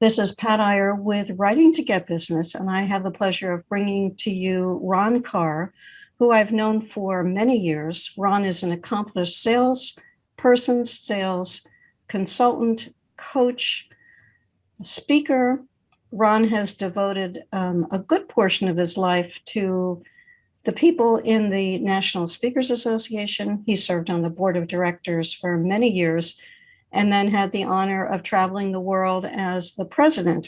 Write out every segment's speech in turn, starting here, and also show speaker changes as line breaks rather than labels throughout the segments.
This is Pat Iyer with Writing to Get Business, and I have the pleasure of bringing to you Ron Karr, who I've known for many years. Ron is an accomplished salesperson, sales consultant, coach, speaker. Ron has devoted a good portion of his life to the people in the National Speakers Association. He served on the board of directors for many years and then had the honor of traveling the world as the president.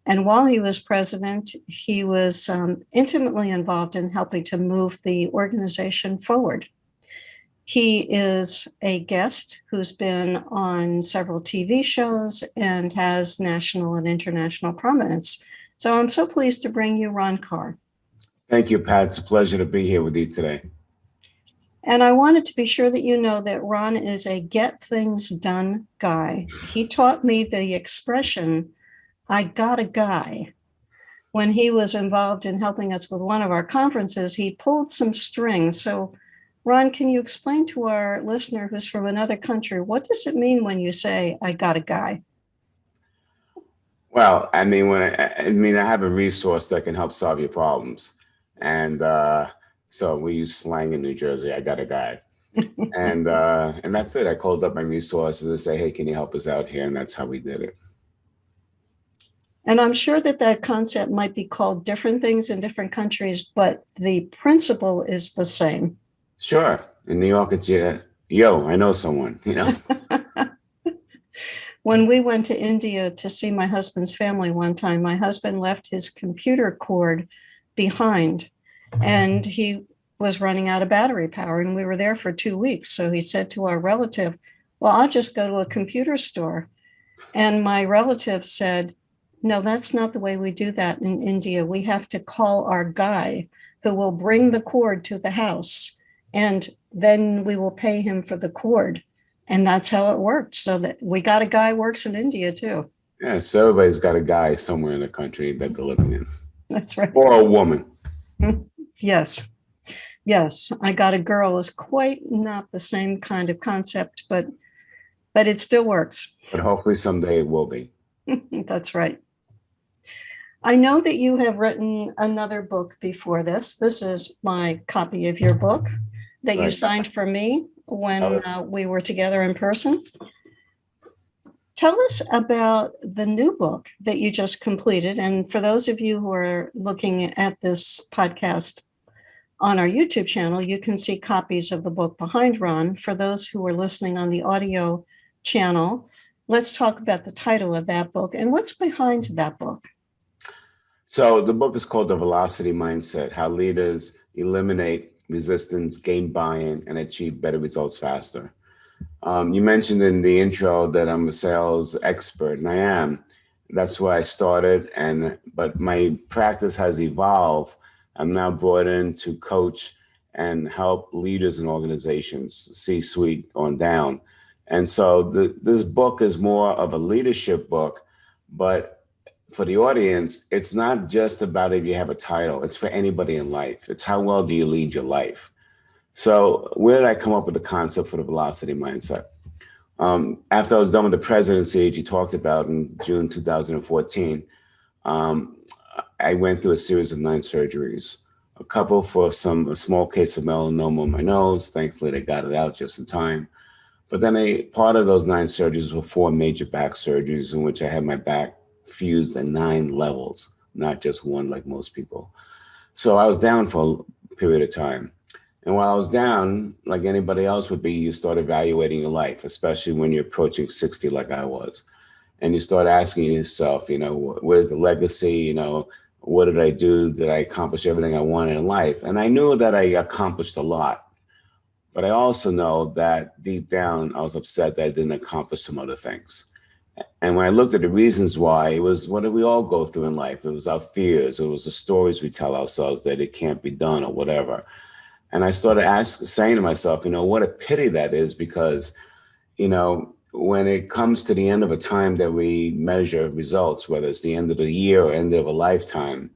And while he was president, he was intimately involved in helping to move the organization forward. He is a guest who's been on several TV shows and has national and international prominence. So I'm so pleased to bring you Ron Karr.
Thank you, Pat. It's a pleasure to be here with you today.
And I wanted to be sure that you know that Ron is a get things done guy. He taught me the expression, I got a guy. When he was involved in helping us with one of our conferences, he pulled some strings. So, Ron, can you explain to our listener who's from another country, what does it mean when you say, I got a guy?
Well, I mean, I have a resource that can help solve your problems. And so we use slang in New Jersey. I got a guy. And that's it. I called up my resources and say, hey, can you help us out here? And that's how we did it.
And I'm sure that that concept might be called different things in different countries, but the principle is the same.
Sure. In New York, it's yo, I know someone,
When we went to India to see my husband's family one time, my husband left his computer cord behind and he was running out of battery power, and we were there for 2 weeks. So he said to our relative, well, I'll just go to a computer store. And my relative said, no, that's not the way we do that in India. We have to call our guy who will bring the cord to the house, and then we will pay him for the cord. And that's how it worked. So that we got a guy works in India too.
Yeah, so everybody's got a guy somewhere in the country that they're living in.
That's right.
Or a woman.
Yes. Yes. I got a girl is quite not the same kind of concept, but it still works.
But hopefully someday it will be.
That's right. I know that you have written another book before this. This is my copy of your book that you signed for me when we were together in person. Tell us about the new book that you just completed. And for those of you who are looking at this podcast on our YouTube channel, you can see copies of the book behind Ron. For those who are listening on the audio channel, let's talk about the title of that book and what's behind that book.
So the book is called The Velocity Mindset: How Leaders Eliminate Resistance, Gain Buy-in, and Achieve Better Results Faster. You mentioned in the intro that I'm a sales expert, and I am. That's where I started, but my practice has evolved. I'm now brought in to coach and help leaders in organizations, C-suite on down. And so this book is more of a leadership book, but for the audience, it's not just about if you have a title. It's for anybody in life. It's how well do you lead your life. So where did I come up with the concept for the velocity mindset? After I was done with the presidency, as you talked about in June 2014, I went through a series of 9 surgeries, a couple for a small case of melanoma on my nose. Thankfully, they got it out just in time. But then part of those 9 surgeries were 4 major back surgeries in which I had my back fused at 9 levels, not just one like most people. So I was down for a period of time. And while I was down, like anybody else would be, you start evaluating your life, especially when you're approaching 60 like I was. And you start asking yourself, where's the legacy? What did I do? Did I accomplish everything I wanted in life? And I knew that I accomplished a lot. But I also know that deep down, I was upset that I didn't accomplish some other things. And when I looked at the reasons why, it was what do we all go through in life? It was our fears. It was the stories we tell ourselves that it can't be done or whatever. And I started saying to myself, what a pity that is, because, when it comes to the end of a time that we measure results, whether it's the end of the year or end of a lifetime,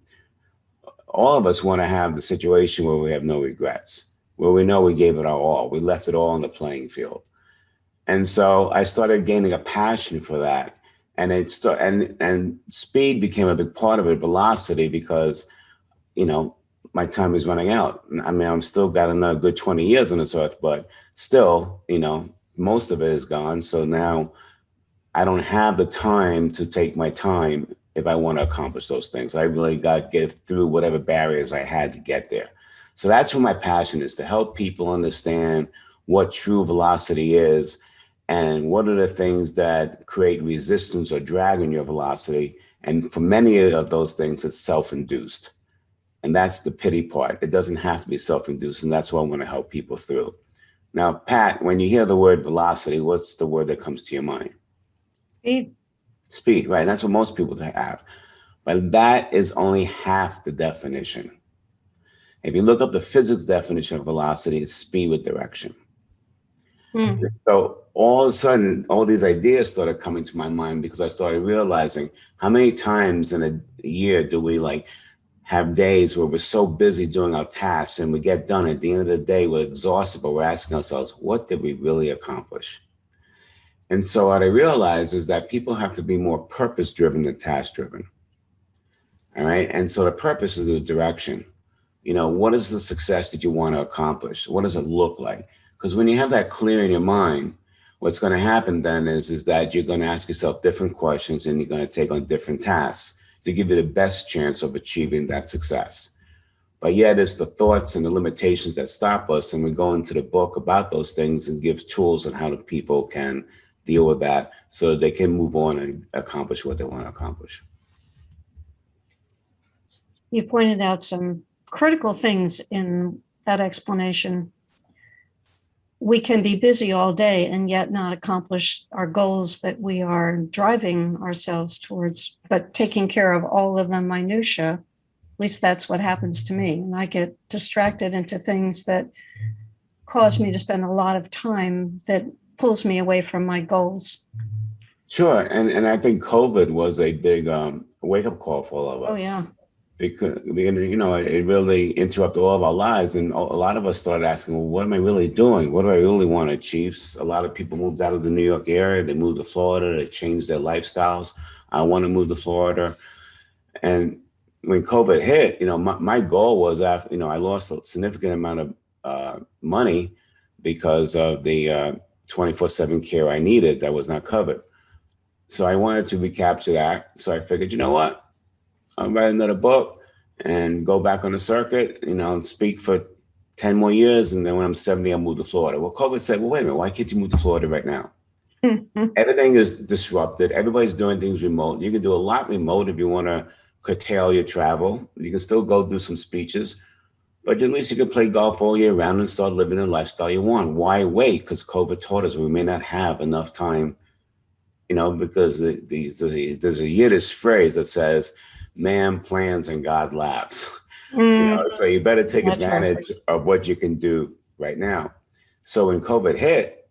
all of us want to have the situation where we have no regrets, where we know we gave it our all. We left it all on the playing field. And so I started gaining a passion for that. And and speed became a big part of it, velocity, because you know my time is running out. I mean, I'm still got another good 20 years on this earth, but still, most of it is gone. So now I don't have the time to take my time if I want to accomplish those things. I really got to get through whatever barriers I had to get there. So that's what my passion is, to help people understand what true velocity is and what are the things that create resistance or drag in your velocity. And for many of those things, it's self-induced. And that's the pity part. It doesn't have to be self-induced. And that's what I want to help people through. Now, Pat, when you hear the word velocity, what's the word that comes to your mind?
Speed.
Speed, right? That's what most people have. But that is only half the definition. If you look up the physics definition of velocity, it's speed with direction. So all of a sudden, all these ideas started coming to my mind because I started realizing how many times in a year do we have days where we're so busy doing our tasks and we get done. At the end of the day, we're exhausted, but we're asking ourselves, what did we really accomplish? And so what I realized is that people have to be more purpose driven than task driven. All right. And so the purpose is the direction. What is the success that you want to accomplish? What does it look like? Because when you have that clear in your mind, what's going to happen then is that you're going to ask yourself different questions and you're going to take on different tasks to give you the best chance of achieving that success. But yet it's the thoughts and the limitations that stop us. And we go into the book about those things and give tools on how the people can deal with that so that they can move on and accomplish what they want to accomplish.
You pointed out some critical things in that explanation. We can be busy all day and yet not accomplish our goals that we are driving ourselves towards, but taking care of all of the minutia. At least that's what happens to me. And I get distracted into things that cause me to spend a lot of time that pulls me away from my goals.
Sure. And I think COVID was a big wake-up call for all of us.
Oh, yeah.
Because it really interrupted all of our lives, and a lot of us started asking, well, what am I really doing? What do I really want to achieve? A lot of people moved out of the New York area. They moved to Florida. They changed their lifestyles. I want to move to Florida. And when COVID hit, my goal was, after I lost a significant amount of money because of the 24/7 care I needed that was not covered. So I wanted to recapture that. So I figured, you know what? I'll write another book and go back on the circuit, and speak for 10 more years. And then when I'm 70, I'll move to Florida. Well, COVID said, well, wait a minute, why can't you move to Florida right now? Everything is disrupted. Everybody's doing things remote. You can do a lot remote if you want to curtail your travel. You can still go do some speeches, but at least you can play golf all year round and start living the lifestyle you want. Why wait? Because COVID taught us we may not have enough time, because there's a Yiddish phrase that says, man plans and God laughs. So you better take advantage of what you can do right now. So when COVID hit,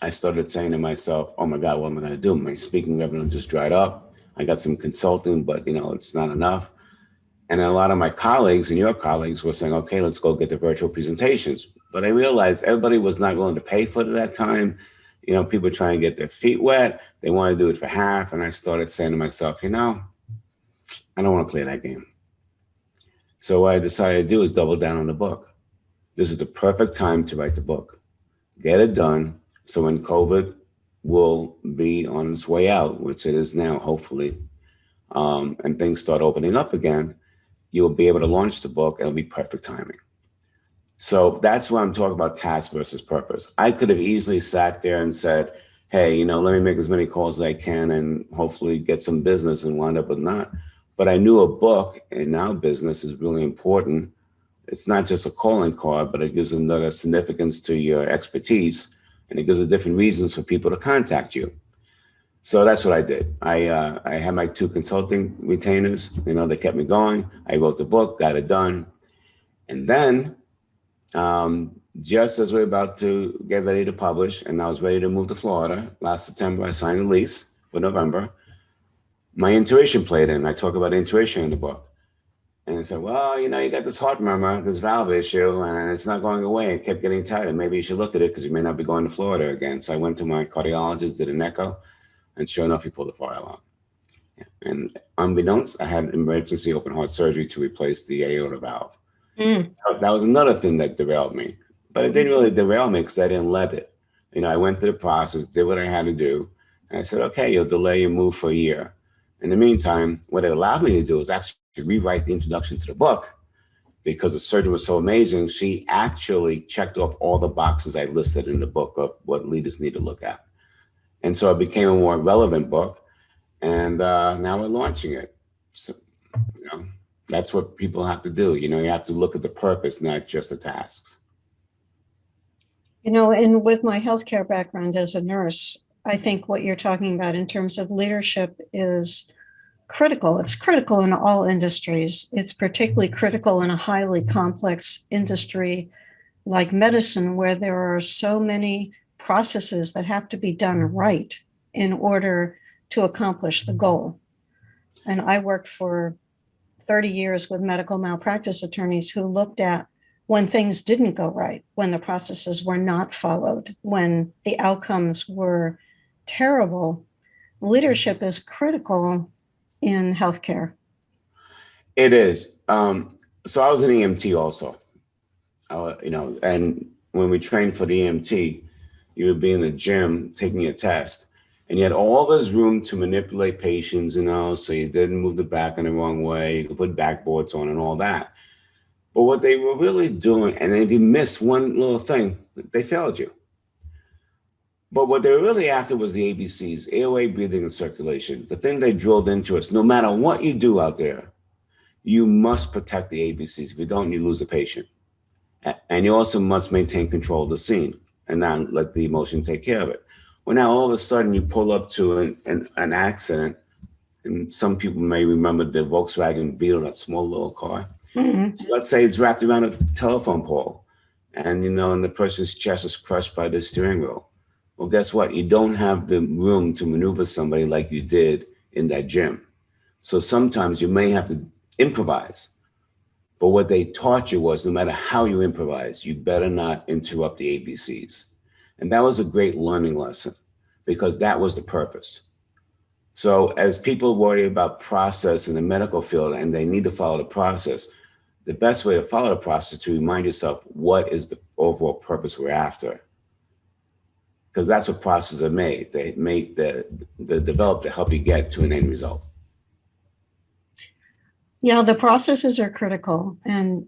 I started saying to myself, oh my God, what am I going to do? My speaking revenue just dried up. I got some consulting, but it's not enough. And a lot of my colleagues and your colleagues were saying, okay, let's go get the virtual presentations. But I realized everybody was not willing to pay for it at that time. People were trying to get their feet wet. They want to do it for half. And I started saying to myself, I don't want to play that game. So what I decided to do is double down on the book. This is the perfect time to write the book. Get it done. So when COVID will be on its way out, which it is now, hopefully, and things start opening up again, you'll be able to launch the book. It'll be perfect timing. So that's why I'm talking about task versus purpose. I could have easily sat there and said, hey, let me make as many calls as I can and hopefully get some business and wind up with not. But I knew a book in our business is really important. It's not just a calling card, but it gives another significance to your expertise, and it gives a different reasons for people to contact you. So that's what I did. I had my 2 consulting retainers. They kept me going. I wrote the book, got it done, and then just as we're about to get ready to publish, and I was ready to move to Florida last September, I signed a lease for November. My intuition played in. I talk about intuition in the book. And I said, well, you got this heart murmur, this valve issue, and it's not going away. It kept getting tighter. Maybe you should look at it because you may not be going to Florida again. So I went to my cardiologist, did an echo. And sure enough, he pulled the fire alarm. And unbeknownst, I had emergency open heart surgery to replace the aorta valve.
Mm.
So that was another thing that derailed me. But it didn't really derail me because I didn't let it. I went through the process, did what I had to do. And I said, okay, you'll delay your move for a year. In the meantime, what it allowed me to do is actually rewrite the introduction to the book, because the surgeon was so amazing. She actually checked off all the boxes I listed in the book of what leaders need to look at. And so it became a more relevant book. And now we're launching it. So, that's what people have to do. You have to look at the purpose, not just the tasks.
And with my healthcare background as a nurse, I think what you're talking about in terms of leadership is critical. It's critical in all industries. It's particularly critical in a highly complex industry like medicine, where there are so many processes that have to be done right in order to accomplish the goal. And I worked for 30 years with medical malpractice attorneys who looked at when things didn't go right, when the processes were not followed, when the outcomes were terrible. Leadership is critical in healthcare.
It is. So I was an EMT also, and when we trained for the EMT, you would be in the gym taking a test, and you had all this room to manipulate patients, so you didn't move the back in the wrong way. You could put backboards on and all that. But what they were really doing, and if you missed one little thing, they failed you. But what they were really after was the ABCs, airway, breathing, and circulation. The thing they drilled into us: no matter what you do out there, you must protect the ABCs. If you don't, you lose the patient. And you also must maintain control of the scene and not let the emotion take care of it. Well, now all of a sudden you pull up to an accident, and some people may remember the Volkswagen Beetle, that small little car.
Mm-hmm.
So let's say it's wrapped around a telephone pole, and and the person's chest is crushed by the steering wheel. Well, guess what? You don't have the room to maneuver somebody like you did in that gym. So sometimes you may have to improvise. But what they taught you was, no matter how you improvise, you better not interrupt the ABCs. And that was a great learning lesson, because that was the purpose. So as people worry about process in the medical field and they need to follow the process, the best way to follow the process is to remind yourself, what is the overall purpose we're after? Because that's what processes are made. They're developed to help you get to an end result.
Yeah, the processes are critical. And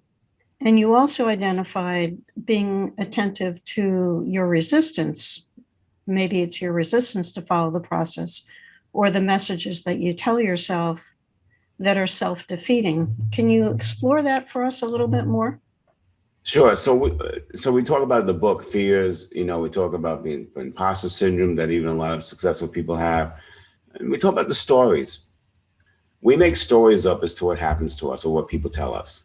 you also identified being attentive to your resistance. Maybe it's your resistance to follow the process, or the messages that you tell yourself that are self-defeating. Can you explore that for us a little bit more?
Sure. So we talk about in the book fears. We talk about the imposter syndrome that even a lot of successful people have. And we talk about the stories. We make stories up as to what happens to us or what people tell us.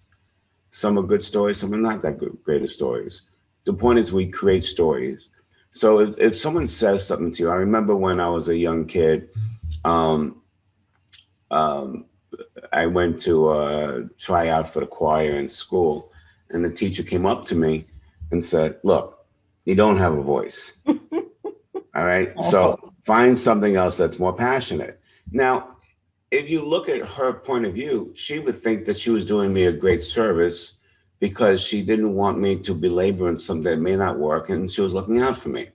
Some are good stories, some are not that good, great stories. The point is, we create stories. So if someone says something to you, I remember when I was a young kid, I went to try out for the choir in school, and the teacher came up to me and said, "Look, you don't have a voice. All right. So find something else that's more passionate." Now, if you look at her point of view, she would think that she was doing me a great service because she didn't want me to belabor in something that may not work, and she was looking out for me.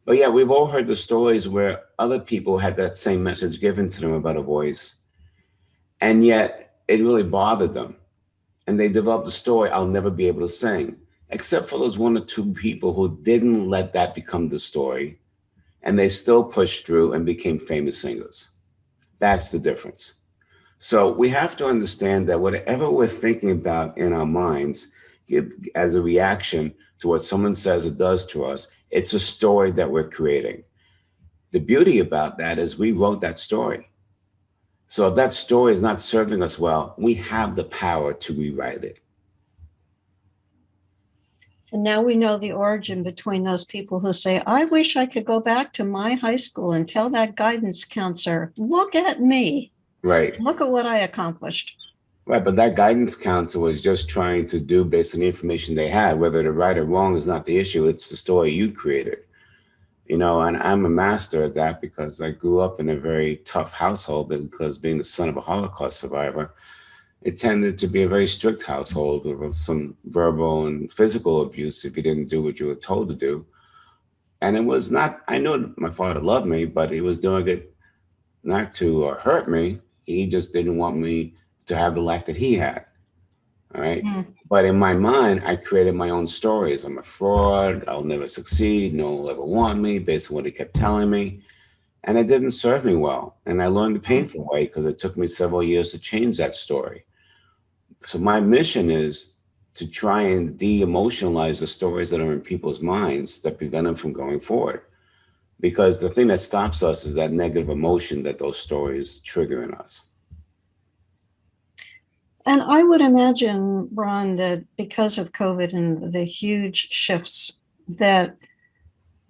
But yeah, we've all heard the stories where other people had that same message given to them about a voice, and yet it really bothered them. And they developed a story, "I'll never be able to sing," except for those one or two people who didn't let that become the story, and they still pushed through and became famous singers. That's the difference. So we have to understand that whatever we're thinking about in our minds, as a reaction to what someone says or does to us, it's a story that we're creating. The beauty about that is we wrote that story. So if that story is not serving us well, we have the power to rewrite it.
And now we know the origin between those people who say, "I wish I could go back to my high school and tell that guidance counselor, look at me.
Right.
Look at what I accomplished."
Right. But that guidance counselor was just trying to do based on the information they had. Whether they're right or wrong is not the issue. It's the story you created. And I'm a master at that because I grew up in a very tough household, because being the son of a Holocaust survivor, it tended to be a very strict household with some verbal and physical abuse if you didn't do what you were told to do. And it was not, I knew my father loved me, but he was doing it not to hurt me. He just didn't want me to have the life that he had. All right.
Mm.
But in my mind, I created my own stories. I'm a fraud. I'll never succeed. No one will ever want me, based on what he kept telling me. And it didn't serve me well. And I learned the
Mm.
painful way because it took me several years to change that story. So my mission is to try and de-emotionalize the stories that are in people's minds that prevent them from going forward. Because the thing that stops us is that negative emotion that those stories trigger in us.
And I would imagine, Ron, that because of COVID and the huge shifts, that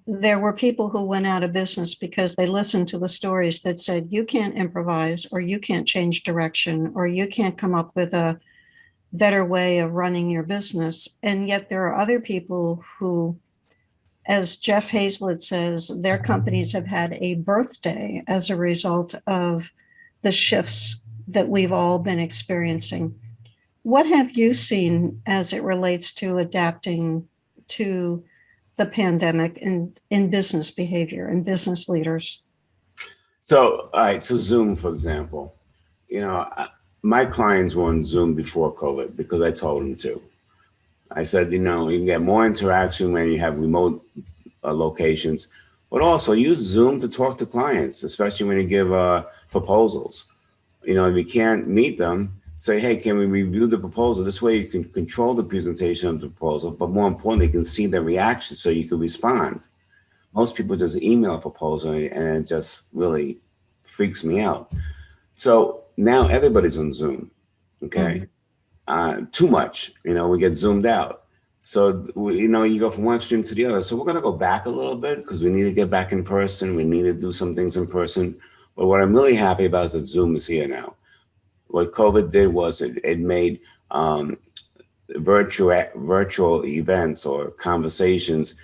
there were people who went out of business because they listened to the stories that said, you can't improvise, or you can't change direction, or you can't come up with a better way of running your business. And yet there are other people who, as Jeff Hazlett says, their companies have had a birthday as a result of the shifts that we've all been experiencing. What have you seen as it relates to adapting to the pandemic in business behavior and business leaders?
So, all right. So Zoom, for example, you know, I, my clients were on Zoom before COVID because I told them to. I said, you can get more interaction when you have remote locations, but also use Zoom to talk to clients, especially when you give proposals. If you can't meet them, say, hey, can we review the proposal? This way you can control the presentation of the proposal, but more importantly, you can see their reaction so you can respond. Most people just email a proposal and it just really freaks me out. So now everybody's on Zoom, okay?
Mm.
Too much, we get zoomed out. So, you go from one extreme to the other. So we're going to go back a little bit because we need to get back in person. We need to do some things in person. But what I'm really happy about is that Zoom is here now. What COVID did was it made virtual events or conversations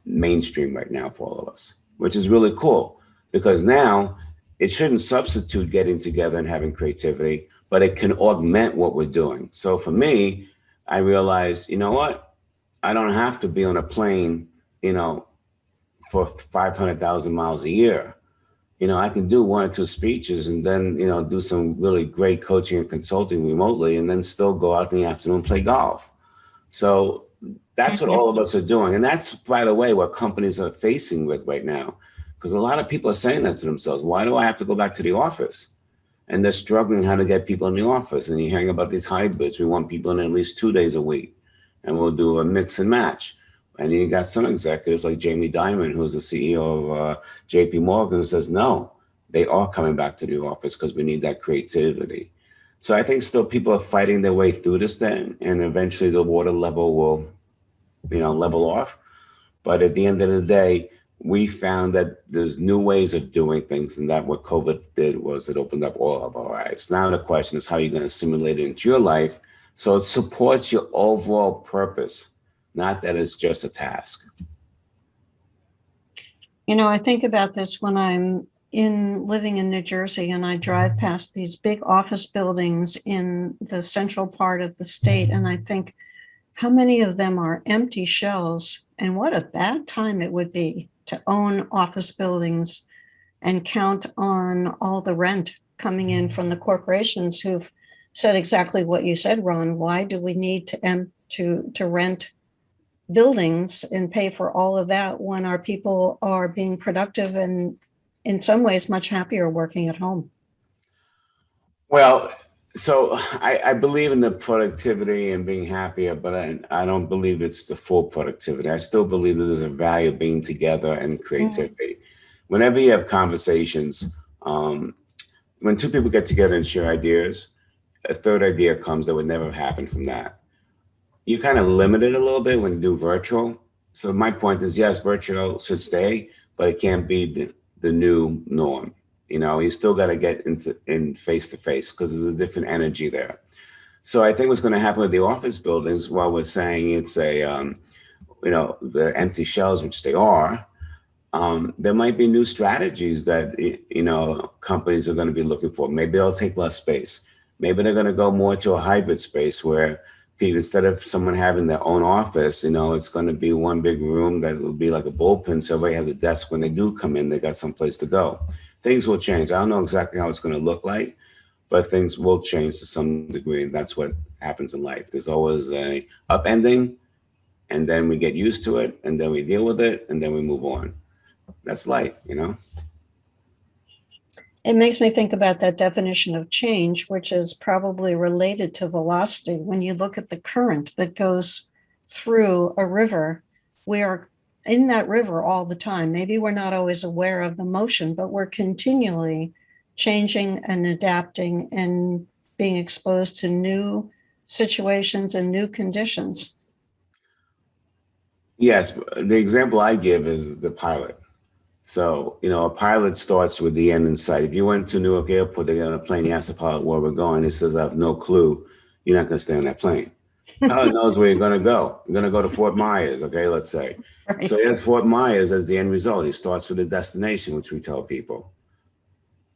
mainstream right now for all of us, which is really cool because now it shouldn't substitute getting together and having creativity, but it can augment what we're doing. So for me, I realized, you know what? I don't have to be on a plane, for 500,000 miles a year. I can do one or two speeches and then, do some really great coaching and consulting remotely and then still go out in the afternoon and play golf. So that's what
Mhm.
all of us are doing. And that's, by the way, what companies are facing with right now. Because a lot of people are saying that to themselves. Why do I have to go back to the office? And they're struggling how to get people in the office. And you're hearing about these hybrids. We want people in at least 2 days a week. And we'll do a mix and match. And you got some executives like Jamie Dimon, who's the CEO of JP Morgan, who says, no, they are coming back to the office because we need that creativity. So I think still people are fighting their way through this thing, and eventually the water level will, level off. But at the end of the day, we found that there's new ways of doing things, and that what COVID did was it opened up all of our eyes. Now the question is how you're going to simulate it into your life so it supports your overall purpose, not that it's just a task.
I think about this when I'm living in New Jersey and I drive past these big office buildings in the central part of the state. And I think how many of them are empty shells, and what a bad time it would be to own office buildings and count on all the rent coming in from the corporations who've said exactly what you said, Ron. Why do we need to rent buildings and pay for all of that when our people are being productive and in some ways much happier working at home?
Well, so I believe in the productivity and being happier, but I don't believe it's the full productivity. I still believe that there's a value of being together and
Mm.
creativity. Whenever you have conversations, um, when two people get together and share ideas, a third idea comes that would never have happened from that. You kind of limit it a little bit when you do virtual. So my point is, yes, virtual should stay, but it can't be the new norm. You still got to get in face to face because there's a different energy there. So I think what's going to happen with the office buildings, while we're saying it's the empty shells, which they are, There might be new strategies that companies are going to be looking for. Maybe they'll take less space. Maybe they're going to go more to a hybrid space where people, instead of someone having their own office, it's going to be one big room that will be like a bullpen. So everybody has a desk. When they do come in, they got someplace to go. Things will change. I don't know exactly how it's going to look like, but things will change to some degree. And that's what happens in life. There's always a upending, and then we get used to it, and then we deal with it, and then we move on. That's life.
It makes me think about that definition of change, which is probably related to velocity. When you look at the current that goes through a river, we are in that river all the time. Maybe we're not always aware of the motion, but we're continually changing and adapting and being exposed to new situations and new conditions.
Yes, the example I give is the pilot. So, a pilot starts with the end in sight. If you went to Newark Airport, they get on a plane, you ask the pilot where we're going. He says, I have no clue. You're not going to stay on that plane. Pilot knows where you're going to go. You're going to go to Fort Myers, okay, let's say.
Right.
So he has Fort Myers as the end result. He starts with the destination, which we tell people.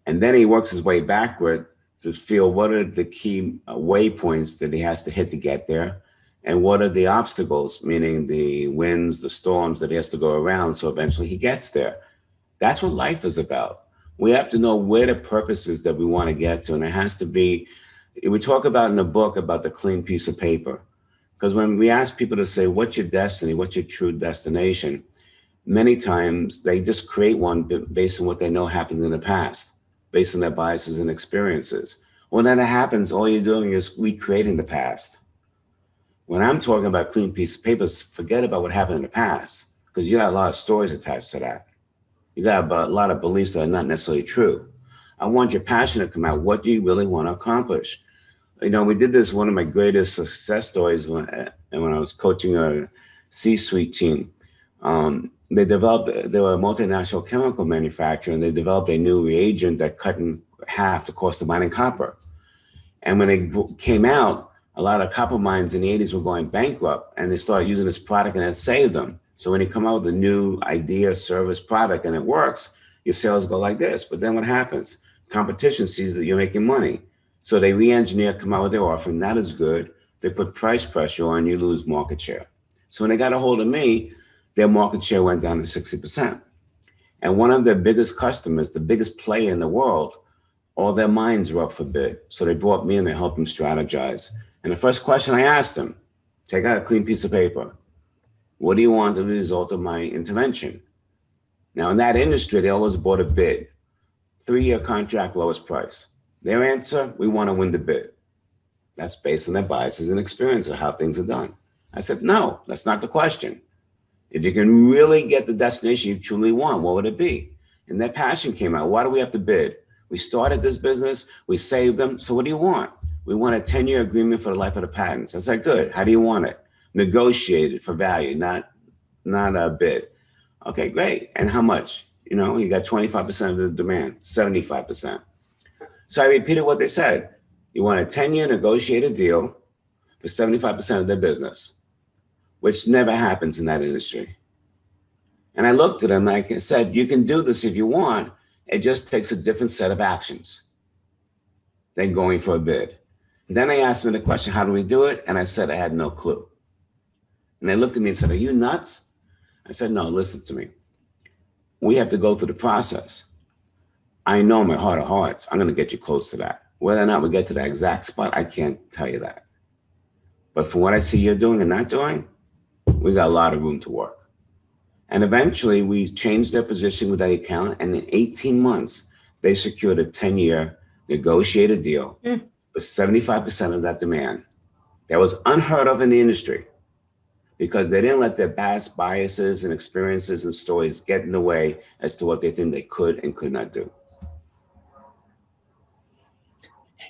And then he works his way backward to feel what are the key waypoints that he has to hit to get there. And what are the obstacles, meaning the winds, the storms that he has to go around. So eventually he gets there. That's what life is about. We have to know where the purpose is that we want to get to. And it has to be, we talk about in the book about the clean piece of paper. Because when we ask people to say, what's your destiny? What's your true destination? Many times they just create one based on what they know happened in the past, based on their biases and experiences. When that happens, all you're doing is recreating the past. When I'm talking about clean piece of paper, forget about what happened in the past, because you got a lot of stories attached to that. You got a lot of beliefs that are not necessarily true. I want your passion to come out. What do you really want to accomplish? We did this, one of my greatest success stories when I was coaching a C-suite team. They were a multinational chemical manufacturer, and they developed a new reagent that cut in half the cost of mining copper. And when they came out, a lot of copper mines in the 80s were going bankrupt, and they started using this product, and it saved them. So when you come out with a new idea, service, product, and it works, your sales go like this. But then what happens? Competition sees that you're making money. So they re-engineer, come out with their offering, not as good. They put price pressure on, you lose market share. So when they got a hold of me, their market share went down to 60%. And one of their biggest customers, the biggest player in the world, all their mines were up for bid. So they brought me in to help them strategize. And the first question I asked them, take out a clean piece of paper. What do you want as a result of my intervention? Now, in that industry, they always bought a bid, 3-year contract, lowest price. Their answer, we want to win the bid. That's based on their biases and experience of how things are done. I said, no, that's not the question. If you can really get the destination you truly want, what would it be? And their passion came out. Why do we have to bid? We started this business, we saved them. So what do you want? We want a 10-year agreement for the life of the patents. I said, good. How do you want it? Negotiated for value, not a bid. Okay, great. And how much? You got 25% of the demand, 75%. So I repeated what they said. You want a 10-year negotiated deal for 75% of their business, which never happens in that industry. And I looked at them and I said, you can do this if you want. It just takes a different set of actions than going for a bid. And then they asked me the question, how do we do it? And I said, I had no clue. And they looked at me and said, are you nuts? I said, no, listen to me. We have to go through the process. I know in my heart of hearts, I'm going to get you close to that. Whether or not we get to that exact spot, I can't tell you that. But from what I see you're doing and not doing, we got a lot of room to work. And eventually we changed their position with that account. And in 18 months, they secured a 10-year negotiated deal with 75% of that demand. That was unheard of in the industry because they didn't let their past biases and experiences and stories get in the way as to what they think they could and could not do.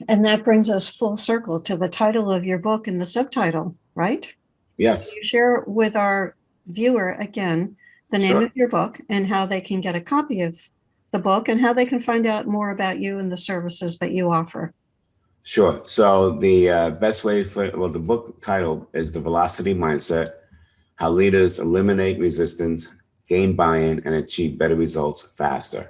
And that brings us full circle to the title of your book and the subtitle, right?
Yes.
Can you share with our viewer again the name
Sure.
of your book and how they can get a copy of the book and how they can find out more about you and the services that you offer?
Sure. So the best way the book title is The Velocity Mindset, How Leaders Eliminate Resistance, gain buy-in, and achieve better results faster.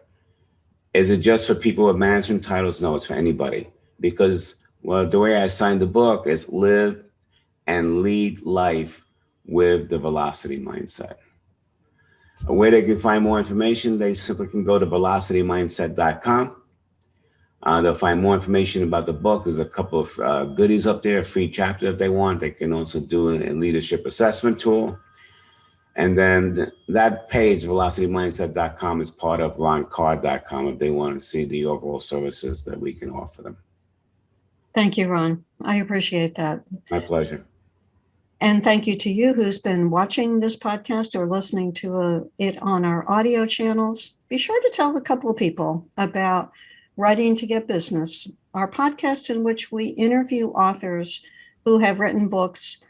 Is it just for people with management titles? No, it's for anybody. Because, well, the way I signed the book is live and lead life with the velocity mindset. A way they can find more information, they simply can go to velocitymindset.com. They'll find more information about the book. There's a couple of goodies up there, a free chapter if they want. They can also do a leadership assessment tool. And then that page, velocitymindset.com, is part of ronkarr.com if they want to see the overall services that we can offer them.
Thank you, Ron. I appreciate that.
My pleasure.
And thank you to you who's been watching this podcast or listening to it on our audio channels. Be sure to tell a couple of people about Writing to Get Business, our podcast in which we interview authors who have written books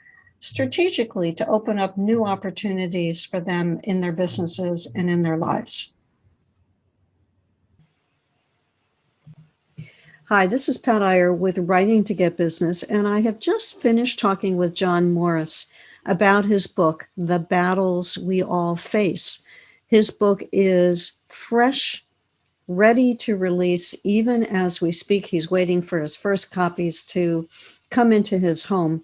strategically to open up new opportunities for them in their businesses and in their lives. Hi, this is Pat Iyer with Writing to Get Business, and I have just finished talking with John Morris about his book, The Battles We All Face. His book is fresh, ready to release even as we speak. He's waiting for his first copies to come into his home.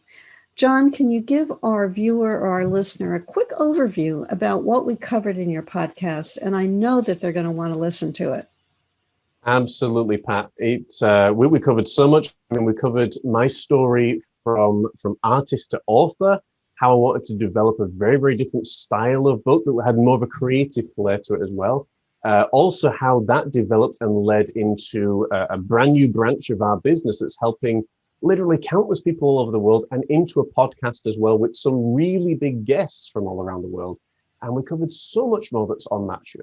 John, can you give our viewer or our listener a quick overview about what we covered in your podcast? And I know that they're going to want to listen to it.
Absolutely, Pat. We covered so much. I mean, we covered my story from artist to author, how I wanted to develop a very, very different style of book that had more of a creative flair to it as well. Also, how that developed and led into a brand new branch of our business that's helping literally countless people all over the world, and into a podcast as well with some really big guests from all around the world. And we covered so much more that's on that show.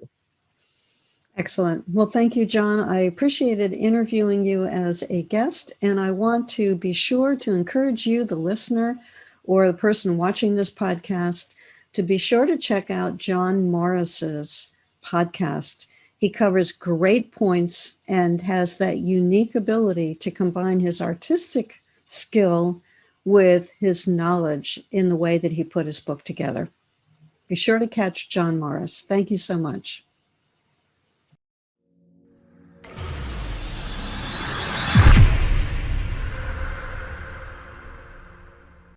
Excellent. Well, thank you, John. I appreciated interviewing you as a guest, and I want to be sure to encourage you, the listener, or the person watching this podcast, to be sure to check out John Morris's podcast. He covers great points and has that unique ability to combine his artistic skill with his knowledge in the way that he put his book together. Be sure to catch John Morris. Thank you so much.